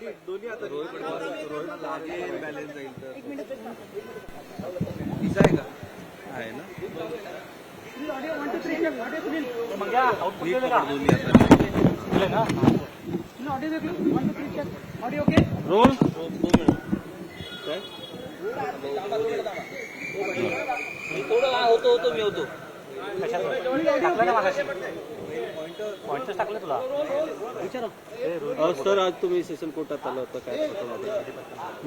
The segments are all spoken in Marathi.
दोन्ही आता रोहित लागेल बॅलन्स जाईल तर विसा आहे का आहे ना मी दोन्ही आता रोल काय होतो मी होतो पॉइंटच टाकलं तुला सर आज तुम्ही सेशन कोर्टात आला होता काय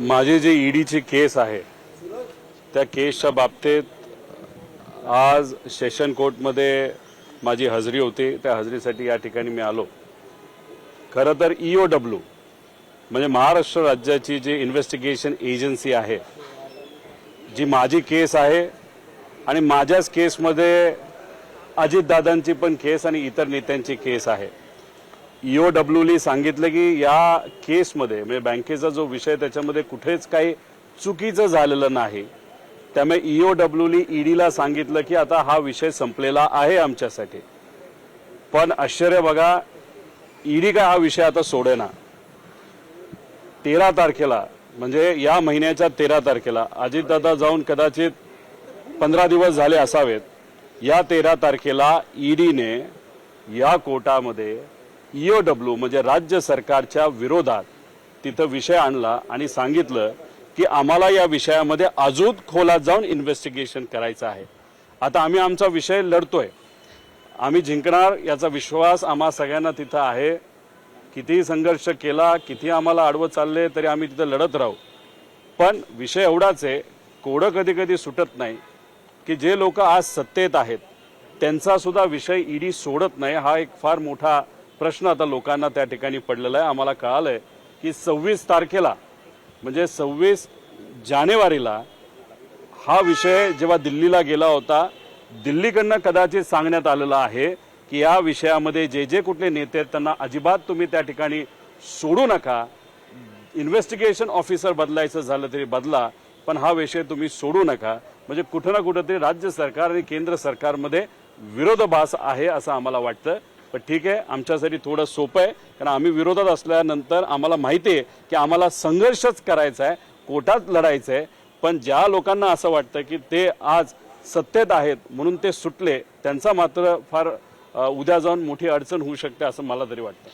माझी जी ईडीची केस आहे त्या केसच्या बाबतीत आज सेशन कोर्टमध्ये माझी हजेरी होती. त्या हजेरीसाठी या ठिकाणी मी आलो. खरं तर EOW म्हणजे महाराष्ट्र राज्याची जी इन्व्हेस्टिगेशन एजन्सी आहे, जी माझी केस आहे आणि माझ्याच केसमध्ये अजितदादांची पण केस आणि इतर नेत्यांची केस आहे. EOWने सांगितलं की या केसमध्ये म्हणजे बँकेचा जो विषय त्याच्यामध्ये कुठेच काही चुकीचं झालेलं नाही. त्यामुळे EOWने ईडीला सांगितलं की आता हा विषय संपलेला आहे आमच्यासाठी. पण आश्चर्य बघा, ईडी काय हा विषय आता सोडेना. 13 तारखेला म्हणजे या महिन्याच्या 13 तारखेला अजितदादा जाऊन कदाचित 15 दिवस झाले असावेत. या 13 तारखेला ईडीने या कोर्टामध्ये EOW म्हणजे राज्य सरकारच्या विरोधात तिथं विषय आणला आणि सांगितलं की आम्हाला या विषयामध्ये अजून खोलात जाऊन इन्व्हेस्टिगेशन करायचं आहे. आता आम्ही आमचा विषय लढतोय, आम्ही जिंकणार याचा विश्वास आम्हा सगळ्यांना तिथं आहे. कितीही संघर्ष केला, किती आम्हाला आडवं चालले तरी आम्ही तिथं लढत राहू. पण विषय एवढाच आहे, कोडं कधी कधी सुटत नाही की जे लोक आज सत्तेत आहेत त्यांचा सुद्धा विषय ईडी सोडत नाही. हा एक फार मोठा प्रश्न आता लोकांना त्या ठिकाणी पडलेला आहे. आम्हाला कळालंय की 26 तारखेला म्हणजे 26 जानेवारीला हा विषय जेव्हा दिल्लीला गेला होता, दिल्लीकडनं कदाचित सांगण्यात आलेलं आहे की या विषयामध्ये जे जे कुठले नेते आहेत त्यांना अजिबात तुम्ही त्या ठिकाणी सोडू नका. इन्व्हेस्टिगेशन ऑफिसर बदलायचं झालं तरी बदला, पण हा विषय तुम्ही सोडू नका. म्हणजे कुठं ना कुठंतरी राज्य सरकार आणि केंद्र सरकारमध्ये विरोधाभास आहे असं आम्हाला वाटतं. पण ठीक आहे, आमच्यासाठी थोडं सोपं आहे कारण आम्ही विरोधात असल्यानंतर आम्हाला माहिती आहे की आम्हाला संघर्षच करायचा आहे, कोर्टात लढायचं आहे. पण ज्या लोकांना असं वाटतं की ते आज सत्तेत आहेत म्हणून ते सुटले, त्यांचा मात्र फार उद्या जाऊन मोठी अडचण होऊ शकते असं मला तरी वाटतं.